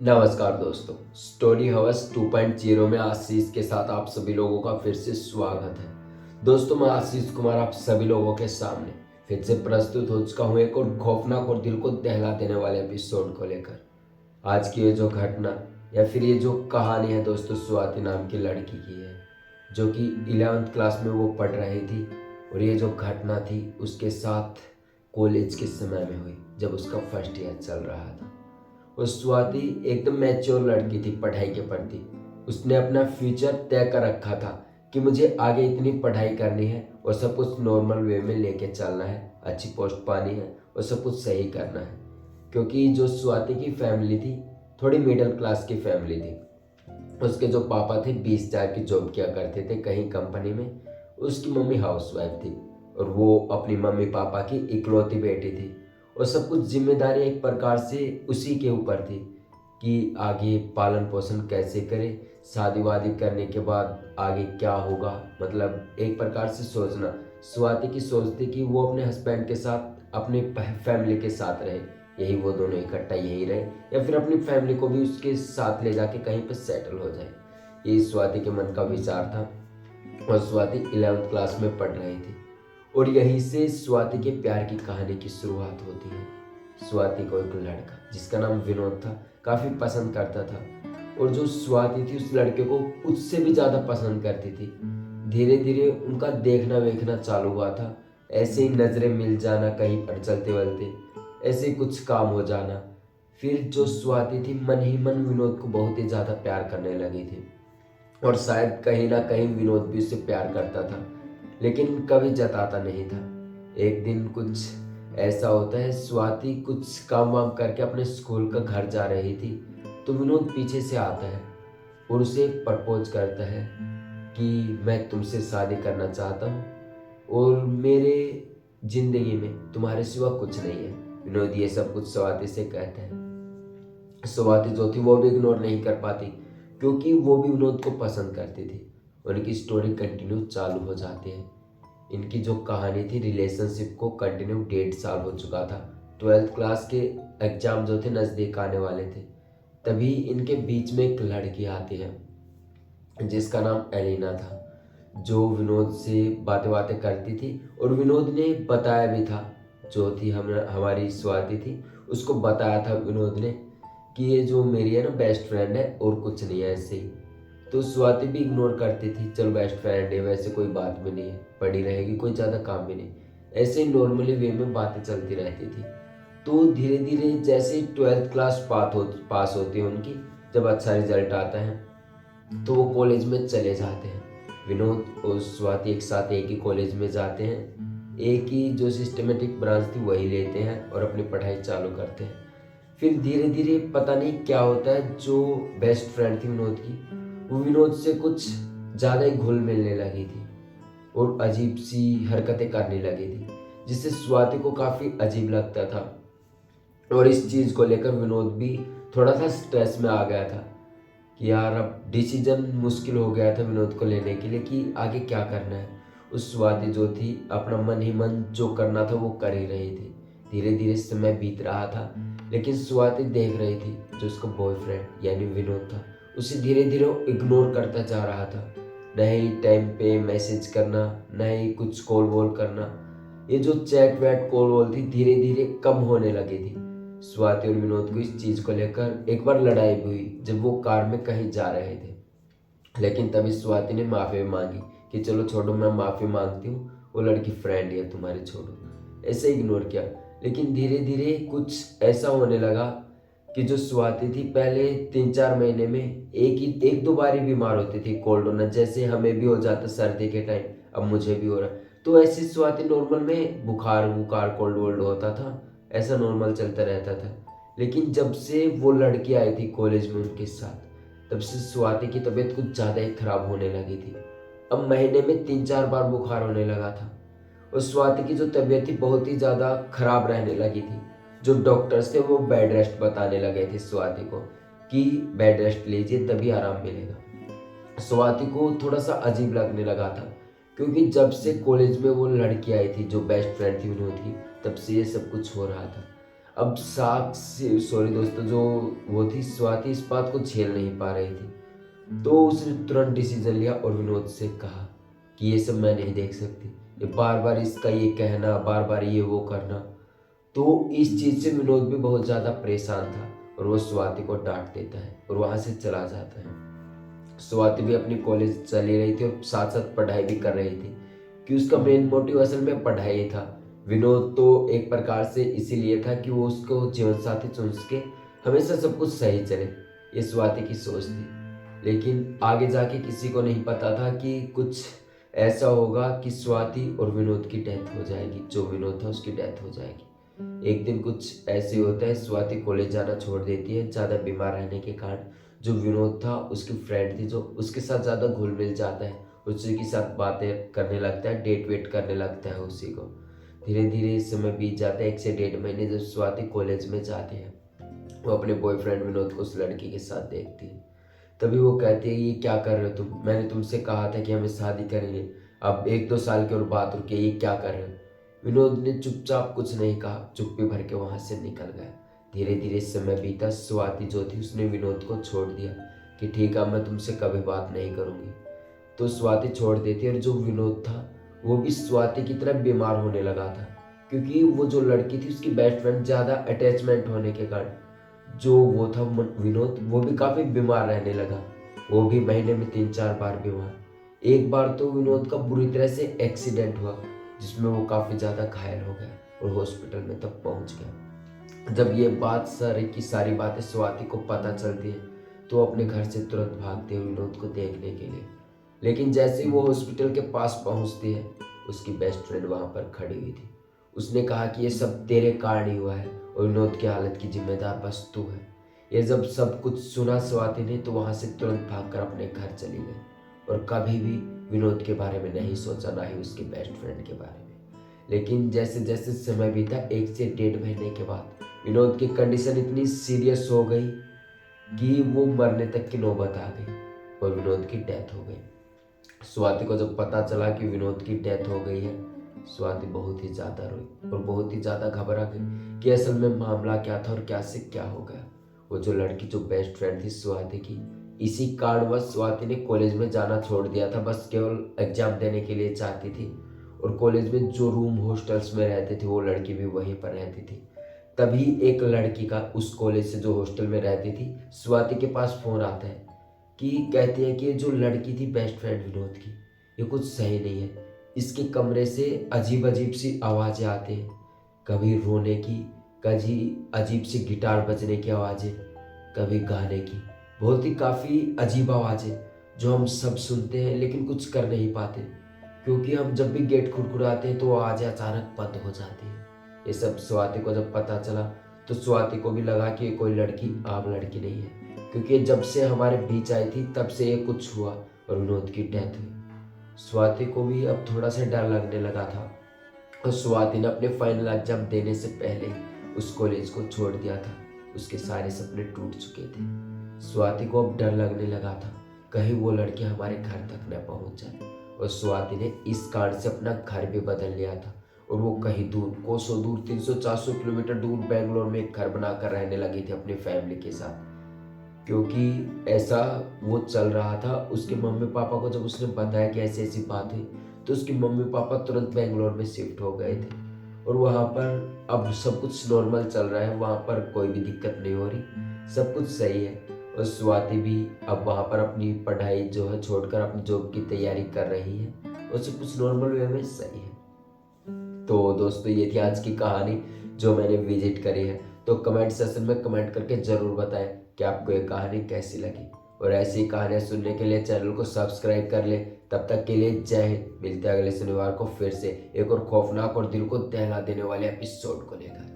नमस्कार दोस्तों, स्टोरी हवस 2.0 में आशीष के साथ आप सभी लोगों का फिर से स्वागत है। दोस्तों, मैं आशीष कुमार आप सभी लोगों के सामने फिर से प्रस्तुत हो चुका हूँ एक और खौफनाक और दिल को दहला देने वाले एपिसोड को लेकर। आज की ये जो घटना या फिर ये जो कहानी है दोस्तों, स्वाति नाम की लड़की की है, जो कि 11th क्लास में वो पढ़ रही थी। और ये जो घटना थी उसके साथ कॉलेज के समय में हुई, जब उसका फर्स्ट ईयर चल रहा था। और स्वाति एकदम मैच्योर लड़की थी पढ़ाई के प्रति। उसने अपना फ्यूचर तय कर रखा था कि मुझे आगे इतनी पढ़ाई करनी है और सब कुछ नॉर्मल वे में लेके चलना है, अच्छी पोस्ट पानी है और सब कुछ सही करना है। क्योंकि जो स्वाति की फैमिली थी थोड़ी मिडिल क्लास की फैमिली थी। उसके जो पापा थे 20,000 की जॉब किया करते थे कहीं कंपनी में। उसकी मम्मी हाउसवाइफ थी और वो अपनी मम्मी पापा की इकलौती बेटी थी। और सब कुछ जिम्मेदारी एक प्रकार से उसी के ऊपर थी कि आगे पालन पोषण कैसे करे, शादी वादी करने के बाद आगे क्या होगा। मतलब एक प्रकार से सोचना, स्वाति की सोच थी कि वो अपने हस्बैंड के साथ अपने फैमिली के साथ रहे, यही वो दोनों इकट्ठा यहीं रहे, या फिर अपनी फैमिली को भी उसके साथ ले जाके कहीं पर सेटल हो जाए। ये स्वाति के मन का विचार था। और स्वाति 11th क्लास में पढ़ रही थी और यहीं से स्वाति के प्यार की कहानी की शुरुआत होती है। स्वाति को एक लड़का जिसका नाम विनोद था काफी पसंद करता था और जो स्वाति थी उस लड़के को उससे भी ज्यादा पसंद करती थी। धीरे धीरे उनका देखना वेखना चालू हुआ था। ऐसे ही नजरें मिल जाना कहीं पर चलते वलते, ऐसे ही कुछ काम हो जाना। फिर जो स्वाति थी मन ही मन विनोद को बहुत ही ज्यादा प्यार करने लगी थी। और शायद कहीं ना कहीं विनोद भी उससे प्यार करता था, लेकिन कभी जताता नहीं था। एक दिन कुछ ऐसा होता है, स्वाति कुछ काम वाम करके अपने स्कूल का घर जा रही थी तो विनोद पीछे से आता है और उसे प्रपोज करता है कि मैं तुमसे शादी करना चाहता हूँ और मेरे जिंदगी में तुम्हारे सिवा कुछ नहीं है। विनोद ये सब कुछ स्वाति से कहता है। स्वाति जो थी वो भी इग्नोर नहीं कर पाती, क्योंकि वो भी विनोद को पसंद करती थी। उनकी स्टोरी कंटिन्यू चालू हो जाती है। इनकी जो कहानी थी रिलेशनशिप को कंटिन्यू 1.5 साल हो चुका था। 12th क्लास के एग्जाम जो थे नज़दीक आने वाले थे। तभी इनके बीच में एक लड़की आती है जिसका नाम एलिना था, जो विनोद से बातें बातें करती थी। और विनोद ने बताया भी था, जो थी हमारी स्वाति थी उसको बताया था विनोद ने कि ये जो मेरी है ना बेस्ट फ्रेंड है और कुछ नहीं है ऐसे ही। तो स्वाति भी इग्नोर करती थी, चलो बेस्ट फ्रेंड है वैसे कोई बात भी नहीं है, पड़ी रहेगी, कोई ज़्यादा काम भी नहीं। ऐसे ही नॉर्मली वे में बातें चलती रहती थी। तो धीरे धीरे जैसे 12th क्लास पास होती है उनकी, जब अच्छा रिजल्ट आता है तो वो कॉलेज में चले जाते हैं। विनोद और स्वाति एक साथ एक ही कॉलेज में जाते हैं, एक ही जो सिस्टमेटिक ब्रांच थी वही लेते हैं और अपनी पढ़ाई चालू करते हैं। फिर धीरे धीरे पता नहीं क्या होता है, जो बेस्ट फ्रेंड थी विनोद की वो विनोद से कुछ ज़्यादा ही घुल मिलने लगी थी और अजीब सी हरकतें करने लगी थी, जिससे स्वाति को काफ़ी अजीब लगता था। और इस चीज़ को लेकर विनोद भी थोड़ा सा स्ट्रेस में आ गया था कि यार अब डिसीजन मुश्किल हो गया था विनोद को लेने के लिए कि आगे क्या करना है। उस स्वाति जो थी अपना मन ही मन जो करना था वो कर ही रही थी। धीरे धीरे समय बीत रहा था, लेकिन स्वाति देख रही थी जो उसका बॉयफ्रेंड यानी विनोद था उसे धीरे धीरे इग्नोर करता जा रहा था। न ही टाइम पे मैसेज करना, न ही कुछ कॉल वॉल करना। ये जो चैट वैट कॉल वॉल थी धीरे धीरे कम होने लगी थी। स्वाति और विनोद को इस चीज को लेकर एक बार लड़ाई भी हुई जब वो कार में कहीं जा रहे थे। लेकिन तभी स्वाति ने माफी मांगी कि चलो छोड़ो, मैं माफी मांगती हूँ, वो लड़की फ्रेंड है तुम्हारी, छोड़ो। ऐसे इग्नोर किया। लेकिन धीरे धीरे कुछ ऐसा होने लगा कि जो स्वाति थी पहले 3-4 महीने में एक दो बार ही बीमार होती थी, कोल्ड होना, जैसे हमें भी हो जाता सर्दी के टाइम, अब मुझे भी हो रहा। तो ऐसी स्वाति नॉर्मल में बुखार बुखार कोल्ड वोल्ड होता था, ऐसा नॉर्मल चलता रहता था। लेकिन जब से वो लड़की आई थी कॉलेज में उनके साथ, तब से स्वाति की तबीयत कुछ ज़्यादा ही खराब होने लगी थी। अब महीने में 3-4 बार बुखार होने लगा था और स्वाति की जो तबीयत थी बहुत ही ज़्यादा खराब रहने लगी थी। जो डॉक्टर्स थे वो बेड रेस्ट बताने लगे थे स्वाति को कि बेड रेस्ट लीजिए तभी आराम मिलेगा। स्वाति को थोड़ा सा अजीब लगने लगा था, क्योंकि जब से कॉलेज में वो लड़की आई थी जो बेस्ट फ्रेंड थी विनोद की, तब से ये सब कुछ हो रहा था। अब साक्षी सॉरी दोस्तों, जो वो थी स्वाति, इस बात को झेल नहीं पा रही थी। तो उसने तुरंत डिसीजन लिया और विनोद से कहा कि ये सब मैं नहीं देख सकती, ये बार बार इसका ये कहना, बार बार ये वो करना। तो इस चीज़ से विनोद भी बहुत ज़्यादा परेशान था और वो स्वाति को डांट देता है और वहाँ से चला जाता है। स्वाति भी अपनी कॉलेज चली रही थी और साथ साथ पढ़ाई भी कर रही थी, कि उसका मेन मोटिव असल में पढ़ाई था। विनोद तो एक प्रकार से इसीलिए था कि वो उसको जीवन साथी चुन सके, हमेशा सब कुछ सही चले, ये स्वाति की सोच थी। लेकिन आगे जाके किसी को नहीं पता था कि कुछ ऐसा होगा कि स्वाति और विनोद की डेथ हो जाएगी, जो विनोद था उसकी डेथ हो जाएगी। एक दिन कुछ ऐसे होता है, स्वाति कॉलेज जाना छोड़ देती है ज़्यादा बीमार रहने के कारण। जो विनोद था उसकी फ्रेंड थी, जो उसके साथ ज़्यादा घुल मिल जाता है, उसी के साथ बातें करने लगता है, डेट वेट करने लगता है उसी को। धीरे धीरे समय बीत जाता है, 1 से 1.5 महीने। जब स्वाति कॉलेज में जाती है, वो अपने बॉयफ्रेंड विनोद को उस लड़की के साथ देखती है। तभी वो कहती है, ये क्या कर रहे हो तुम, मैंने तुमसे कहा था कि हमें शादी करेंगे, अब 1-2 साल की और बात रुकी, ये क्या कर रहे हो। विनोद ने चुपचाप कुछ नहीं कहा, चुप्पी भर के वहाँ से निकल गया। धीरे धीरे समय बीता, स्वाति जो थी उसने विनोद को छोड़ दिया कि ठीक है, मैं तुमसे कभी बात नहीं करूँगी। तो स्वाति छोड़ देती है और जो विनोद था वो भी स्वाति की तरह बीमार होने लगा था, क्योंकि वो जो लड़की थी उसकी बेस्ट फ्रेंड ज़्यादा अटैचमेंट होने के कारण जो वो था विनोद, वो भी काफ़ी बीमार रहने लगा। वो भी महीने में 3-4 बार बीमार। एक बार तो विनोद का बुरी तरह से एक्सीडेंट हुआ, जिसमें वो काफ़ी ज़्यादा घायल हो गया और हॉस्पिटल में तक पहुंच गया। जब ये बात सारी की सारी बातें स्वाति को पता चलती है, तो अपने घर से तुरंत भागते हैं विनोद को देखने के लिए। लेकिन जैसे ही वो हॉस्पिटल के पास पहुंचती है, उसकी बेस्ट फ्रेंड वहां पर खड़ी हुई थी। उसने कहा कि ये सब तेरे कारण ही हुआ है और विनोद की हालत की जिम्मेदार बस तू है। ये जब सब कुछ सुना स्वाति ने, तो वहां से तुरंत भागकर अपने घर चली गई और कभी भी विनोद के बारे में नहीं सोचा, ना ही उसकी बेस्ट फ्रेंड के बारे में। लेकिन जैसे जैसे समय बीता, 1 से 1.5 महीने के बाद विनोद की कंडीशन इतनी सीरियस हो गई कि वो मरने तक की नौबत आ गई और विनोद की डेथ हो गई। स्वाति को जब पता चला कि विनोद की डेथ हो गई है, स्वाति बहुत ही ज़्यादा रोई और बहुत ही ज़्यादा घबरा गई कि असल में मामला क्या था और क्या से क्या हो गया। वो जो लड़की जो बेस्ट फ्रेंड थी स्वाति की, इसी कारणवश स्वाति ने कॉलेज में जाना छोड़ दिया था, बस केवल एग्जाम देने के लिए चाहती थी। और कॉलेज में जो रूम हॉस्टल्स में रहते थे, वो लड़की भी वहीं पर रहती थी। तभी एक लड़की का उस कॉलेज से जो हॉस्टल में रहती थी स्वाति के पास फ़ोन आता है कि कहती है कि ये जो लड़की थी बेस्ट फ्रेंड विनोद की, ये कुछ सही नहीं है। इसके कमरे से अजीब अजीब सी आवाज़ें आती हैं, कभी रोने की, कभी अजीब सी गिटार बजने की आवाज़ें, कभी गाने की, बहुत ही काफ़ी अजीब आवाज़ें जो हम सब सुनते हैं लेकिन कुछ कर नहीं पाते, क्योंकि हम जब भी गेट खुड़खुड़ाते हैं तो वो आवाज़ें अचानक बंद हो जाती है। ये सब स्वाति को जब पता चला, तो स्वाति को भी लगा कि ये कोई लड़की आम लड़की नहीं है, क्योंकि जब से हमारे बीच आई थी तब से ये कुछ हुआ और विनोद की डेथ हुई। स्वाति को भी अब थोड़ा सा डर लगने लगा था और स्वाति ने अपने फाइनल एग्जाम देने से पहले उस कॉलेज को छोड़ दिया था। उसके सारे सपने टूट चुके थे। स्वाति को अब डर लगने लगा था कहीं वो लड़की हमारे घर तक न पहुंच जाए, और स्वाति ने इस कारण से अपना घर भी बदल लिया था और वो कहीं दूर, कोसों दूर, 300-400 किलोमीटर दूर बेंगलोर में एक घर बनाकर रहने लगी थी अपनी फैमिली के साथ। क्योंकि ऐसा वो चल रहा था, उसके मम्मी पापा को जब उसने बताया कि ऐसी ऐसी बात है, तो उसके मम्मी पापा तुरंत बेंगलोर में शिफ्ट हो गए थे और वहाँ पर अब सब कुछ नॉर्मल चल रहा है, वहाँ पर कोई भी दिक्कत नहीं हो रही, सब कुछ सही है। और स्वाति भी अब वहाँ पर अपनी पढ़ाई जो है छोड़कर अपनी जॉब की तैयारी कर रही है और सब कुछ नॉर्मल वे में सही है। तो दोस्तों, ये थी आज की कहानी जो मैंने विजिट करी है। तो कमेंट सेक्शन में कमेंट करके ज़रूर बताएं कि आपको ये कहानी कैसी लगी, और ऐसी कहानियाँ सुनने के लिए चैनल को सब्सक्राइब कर ले। तब तक के लिए जय हिंद। मिलते हैं अगले शनिवार को फिर से एक और खौफनाक और दिल को दहला देने वाले एपिसोड को लेकर।